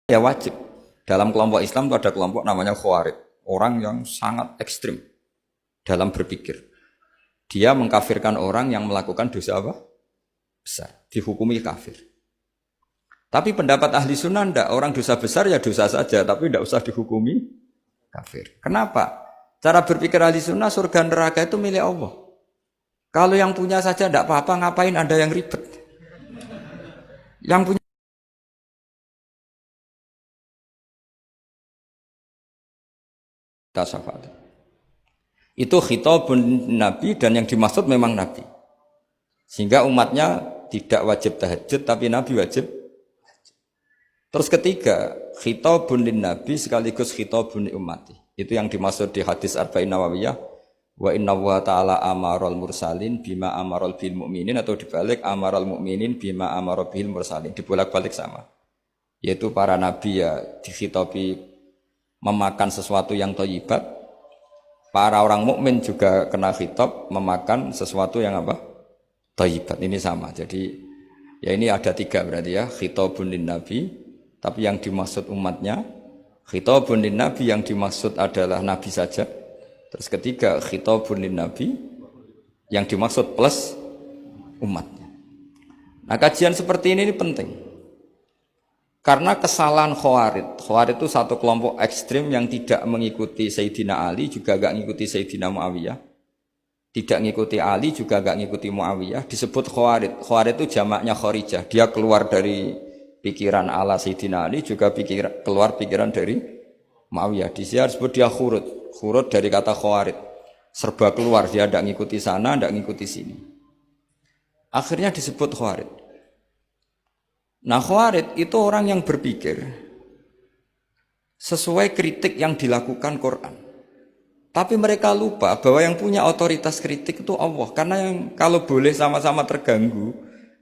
Ya wajib. Dalam kelompok Islam itu ada kelompok namanya Khawarij. Orang yang sangat ekstrim dalam berpikir. Dia mengkafirkan orang yang melakukan dosa apa? Besar. Dihukumi kafir. Tapi pendapat ahli sunnah enggak. Orang dosa besar ya dosa saja. Tapi enggak usah dihukumi kafir. Kenapa? Cara berpikir ahli sunnah surga neraka itu milik Allah. Kalau yang punya saja enggak apa-apa, ngapain ada yang ribet? Yang punya syafaat. Itu khitabun Nabi dan yang dimaksud memang Nabi. Sehingga umatnya tidak wajib tahajud tapi Nabi wajib. Terus ketiga, khitabun Nabi sekaligus khitabun ummati. Itu yang dimaksud di hadis Arba'in Nawawiyah. Wa inna wa ta'ala amaral mursalin bima amaral bil mu'minin, atau dibalik amaral mu'minin bima amaral bil mursalin. Dibolak-balik sama. Yaitu para nabi ya dikhitabi memakan sesuatu yang thayyibat. Para orang mukmin juga kena khitab memakan sesuatu yang apa? Thayyibat. Ini sama. Jadi ya ini ada tiga berarti ya. Khitabun nabi, tapi yang dimaksud umatnya. Khitabun nabi yang dimaksud adalah nabi saja. Terus ketiga, khitabun nabi yang dimaksud plus umatnya. Nah, kajian seperti ini penting. Karena kesalahan Khawarij itu satu kelompok ekstrim yang tidak mengikuti Sayyidina Ali, juga gak ngikuti Sayyidina Muawiyah. Tidak ngikuti Ali, juga gak ngikuti Muawiyah. Disebut Khawarij. Khawarij itu jamaknya Kharijah. Dia keluar dari pikiran ala Sayyidina Ali, juga keluar pikiran dari Muawiyah. Di sini disebut dia khurud. Khurud dari kata Khawarij. Serba keluar, dia tidak ngikuti sana, tidak ngikuti sini. Akhirnya disebut Khawarij. Nah, Khawarij itu orang yang berpikir sesuai kritik yang dilakukan Quran. Tapi mereka lupa bahwa yang punya otoritas kritik itu Allah. Karena yang kalau boleh sama-sama terganggu,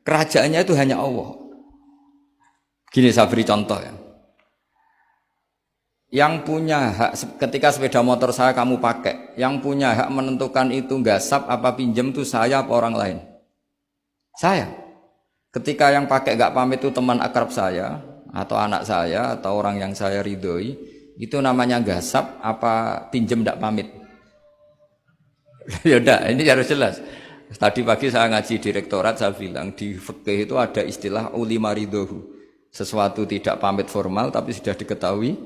kerajaannya itu hanya Allah. Gini saya beri contoh ya. Yang punya hak ketika sepeda motor saya kamu pakai, yang punya hak menentukan itu gasap apa pinjam itu saya apa orang lain? Saya. Ketika yang pakai gak pamit itu teman akrab saya atau anak saya atau orang yang saya ridhoi, itu namanya gasap apa pinjam gak pamit? Ya udah, ini harus jelas. Tadi pagi saya ngaji direktorat, saya bilang di fikih itu ada istilah ulima ridhohu. Sesuatu tidak pamit formal tapi sudah diketahui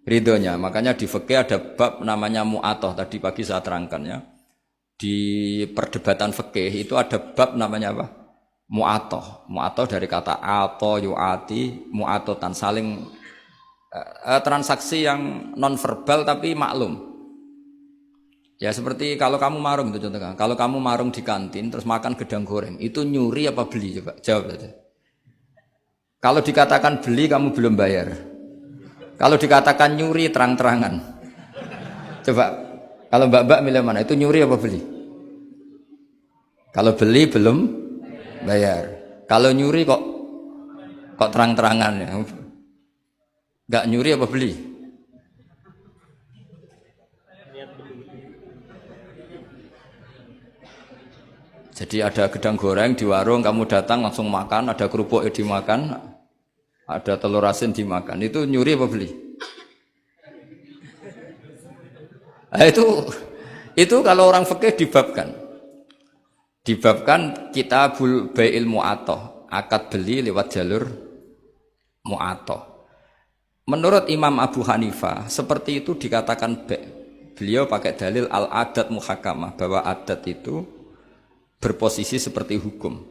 ridhonya. Makanya di fikih ada bab namanya mu'atoh. Tadi pagi saya terangkan ya. Di perdebatan fikih itu ada bab namanya apa? Mu'atoh. Mu'atoh dari kata ato yu'ati mu'atotan, saling transaksi yang non verbal tapi maklum. Ya seperti kalau kamu marung itu contohnya. Kalau kamu marung di kantin terus makan gedang goreng, itu nyuri apa beli? Coba jawab saja. Kalau dikatakan beli kamu belum bayar. Kalau dikatakan nyuri terang-terangan. Coba kalau mbak-mbak milih mana? Itu nyuri apa beli? Kalau beli belum bayar. Kalau nyuri kok terang-terangan ya. Enggak nyuri apa beli? Jadi ada gedang goreng di warung, kamu datang langsung makan, ada kerupuk yang dimakan, ada telur asin dimakan. Itu nyuri apa beli? Nah, itu kalau orang fikih dibabkan kitabul bai'il mu'atoh, akad beli lewat jalur mu'atoh. Menurut Imam Abu Hanifah seperti itu dikatakan beliau pakai dalil al-adat muhakamah, bahwa adat itu berposisi seperti hukum.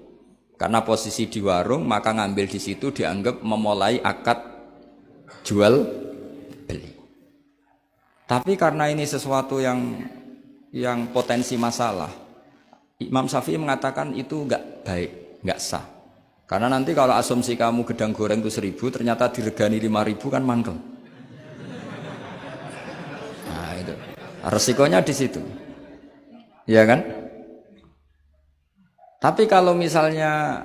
Karena posisi di warung, maka ngambil di situ dianggap memulai akad jual beli. Tapi karena ini sesuatu yang potensi masalah, Imam Syafi'i mengatakan itu enggak baik, enggak sah. Karena nanti kalau asumsi kamu gedang goreng itu 1.000, ternyata diregani 5.000 kan mangkel. Nah itu resikonya di situ, ya kan? Tapi kalau misalnya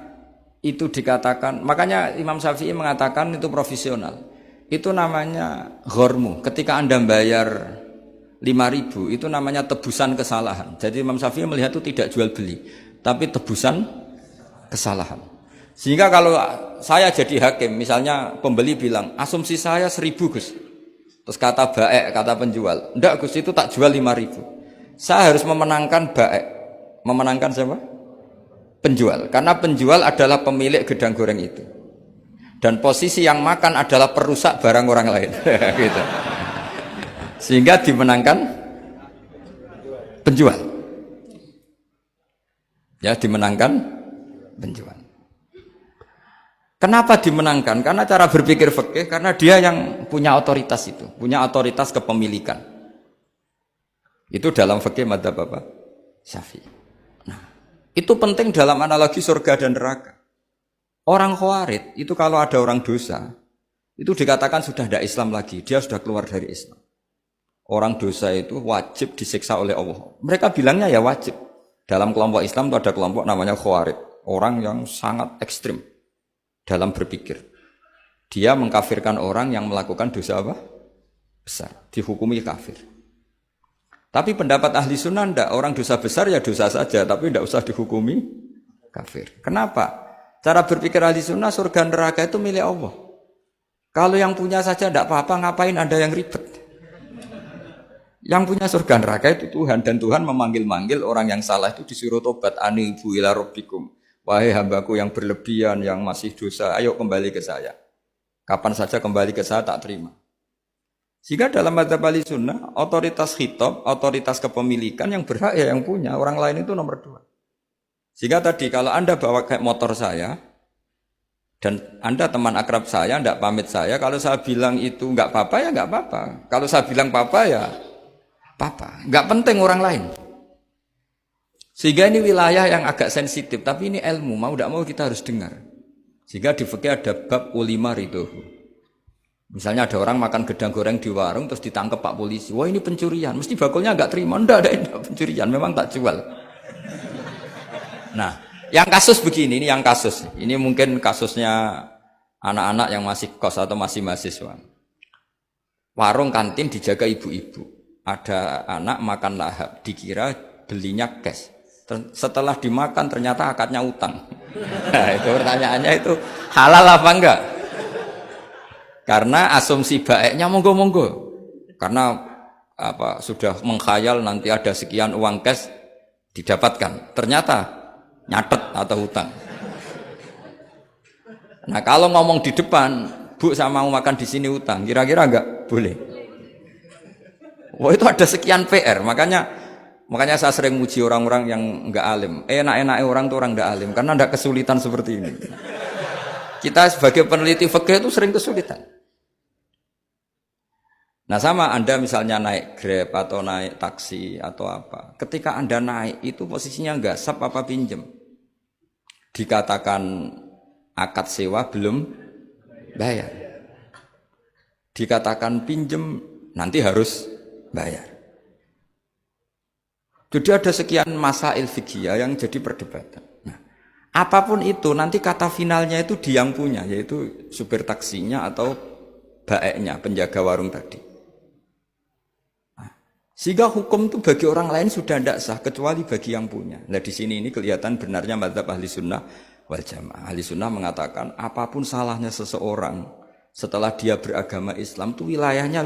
itu dikatakan, makanya Imam Syafi'i mengatakan itu profesional. Itu namanya ghormu. Ketika Anda bayar 5.000, itu namanya tebusan kesalahan. Jadi Imam Syafi'i melihat itu tidak jual beli, tapi tebusan kesalahan. Sehingga kalau saya jadi hakim, misalnya pembeli bilang, asumsi saya 1.000 Gus. Terus kata baek, kata penjual, enggak Gus itu tak jual 5.000. Saya harus memenangkan baek. Memenangkan siapa? Penjual. Karena penjual adalah pemilik gedang goreng itu. Dan posisi yang makan adalah perusak barang orang lain. Gitu. Sehingga dimenangkan penjual. Ya, dimenangkan penjual. Kenapa dimenangkan? Karena cara berpikir fikih, karena dia yang punya otoritas itu, punya otoritas kepemilikan. Itu dalam fikih madzhab apa? Syafi'i. Nah, itu penting dalam analogi surga dan neraka. Orang khawarij itu kalau ada orang dosa, itu dikatakan sudah tidak Islam lagi, dia sudah keluar dari Islam. Orang dosa itu wajib disiksa oleh Allah. Mereka bilangnya ya wajib. Dalam kelompok Islam itu ada kelompok namanya khawarij, orang yang sangat ekstrim dalam berpikir. Dia mengkafirkan orang yang melakukan dosa apa? Besar, dihukumi kafir. Tapi pendapat ahli sunnah enggak, orang dosa besar ya dosa saja, tapi enggak usah dihukumi kafir. Kenapa? Cara berpikir ahli sunnah, surga neraka itu milik Allah. Kalau yang punya saja enggak apa-apa, ngapain Anda yang ribet? Yang punya surga neraka itu Tuhan, dan Tuhan memanggil-manggil orang yang salah itu disuruh tobat, anibu ila rabbikum. Wahai hambaku yang berlebihan, yang masih dosa, ayo kembali ke saya. Kapan saja kembali ke saya tak terima. Sehingga dalam madzhab ahli sunnah, otoritas khitab, otoritas kepemilikan yang berhak ya yang punya, orang lain itu nomor 2. Sehingga tadi kalau Anda bawa kayak motor saya, dan Anda teman akrab saya, tidak pamit saya, kalau saya bilang itu enggak apa-apa ya enggak apa-apa. Kalau saya bilang apa-apa ya apa-apa. Enggak penting orang lain. Sehingga ini wilayah yang agak sensitif, tapi ini ilmu, mau tidak mau kita harus dengar. Sehingga di fikih ada bab ulima ridhohu. Misalnya ada orang makan gedang goreng di warung terus ditangkap Pak polisi. Wah ini pencurian, mesti bakulnya enggak terima. Enggak ada pencurian, memang tak jual. Nah, yang kasus begini, ini yang kasus. Ini mungkin kasusnya anak-anak yang masih kos atau masih mahasiswa. Warung kantin dijaga ibu-ibu. Ada anak makan lahap, dikira belinya cash. Setelah dimakan ternyata akadnya utang. Nah, itu pertanyaannya itu halal apa enggak? Karena asumsi baiknya monggo-monggo. Karena apa sudah mengkhayal nanti ada sekian uang cash didapatkan. Ternyata nyatet atau hutang. Nah, kalau ngomong di depan, Bu sama mau makan di sini hutang, kira-kira enggak boleh. Wah, itu ada sekian PR, Makanya saya sering muji orang-orang yang enggak alim. Enak-enaknya orang tuh orang enggak alim karena enggak kesulitan seperti ini. Kita sebagai peneliti fikih itu sering kesulitan. Nah, sama Anda misalnya naik Grab atau naik taksi atau apa. Ketika Anda naik itu posisinya enggak sap apa pinjem. Dikatakan akad sewa belum bayar. Dikatakan pinjem nanti harus bayar. Jadi ada sekian masail fikih yang jadi perdebatan. Nah, apapun itu nanti kata finalnya itu dia yang punya, yaitu supir taksinya atau baeknya, penjaga warung tadi. Nah, sehingga hukum itu bagi orang lain sudah tidak sah kecuali bagi yang punya. Nah di sini ini kelihatan benarnya madzhab ahli sunnah wal jamaah. Ahli sunnah mengatakan apapun salahnya seseorang setelah dia beragama Islam itu wilayahnya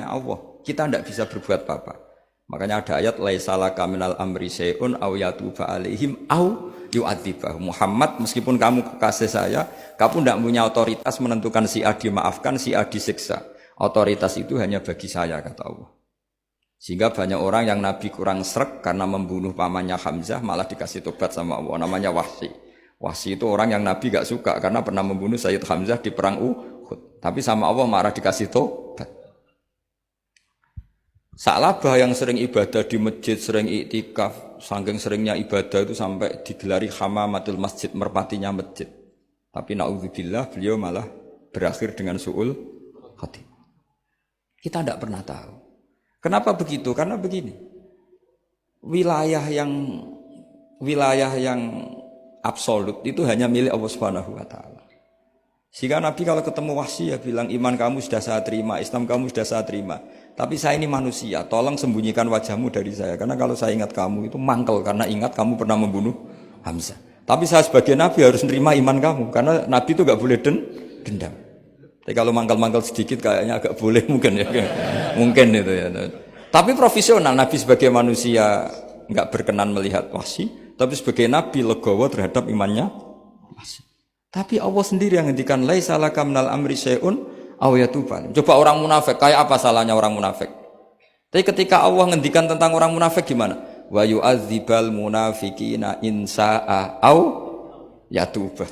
Allah. Kita tidak bisa berbuat apa-apa. Makanya ada ayat laisalaka minal amri syai'un aw yatuba alaihim aw yu'adzibahum. Muhammad, meskipun kamu kekasih saya, kamu tidak punya otoritas menentukan si A dimaafkan, si A disiksa. Otoritas itu hanya bagi saya, kata Allah. Sehingga banyak orang yang Nabi kurang srek karena membunuh pamannya Hamzah malah dikasih tobat sama Allah, namanya Wahsy. Wahsy itu orang yang Nabi gak suka karena pernah membunuh Sayyid Hamzah di perang Uhud. Tapi sama Allah marah dikasih tobat. Sa'labah yang sering ibadah di masjid, sering iktikaf, saking seringnya ibadah itu sampai digelari hamamatul masjid, merpatinya masjid. Tapi na'udzubillah beliau malah berakhir dengan su'ul khatimah. Kita tidak pernah tahu. Kenapa begitu? Karena begini. Wilayah yang absolut itu hanya milik Allah Subhanahu wa taala. Sehingga Nabi kalau ketemu Wahsy ya bilang iman kamu sudah saya terima, Islam kamu sudah saya terima. Tapi saya ini manusia, tolong sembunyikan wajahmu dari saya. Karena kalau saya ingat kamu itu mangkel karena ingat kamu pernah membunuh Hamzah. Tapi saya sebagai nabi harus nerima iman kamu karena nabi itu nggak boleh dendam. Tapi kalau mangkal-mangkal sedikit kayaknya agak boleh mungkin ya. Mungkin itu ya. Tapi profesional nabi sebagai manusia nggak berkenan melihat wahsi, tapi sebagai nabi legowo terhadap imannya wahsi. Tapi Allah sendiri yang ngendikan laisa laka minal amri syai'un aw yatuban. Coba orang munafik, kayak apa salahnya orang munafik? Tapi ketika Allah ngendikan tentang orang munafik gimana? Wa yu'adzibal munafiqina in sa'a aw yatuba.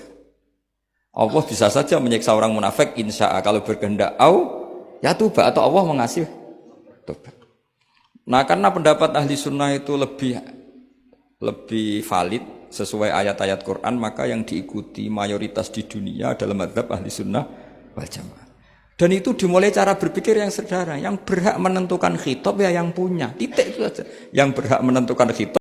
Allah bisa saja menyiksa orang munafik insya'a kalau berkehendak aw yatuba atau Allah mengasih tobat. Nah, karena pendapat ahli sunnah itu lebih valid sesuai ayat-ayat Quran, maka yang diikuti mayoritas di dunia dalam mazhab ahli sunnah wal jamaah. Dan itu dimulai cara berpikir yang sederhana. Yang berhak menentukan khitab ya yang punya. Titik itu saja. Yang berhak menentukan khitab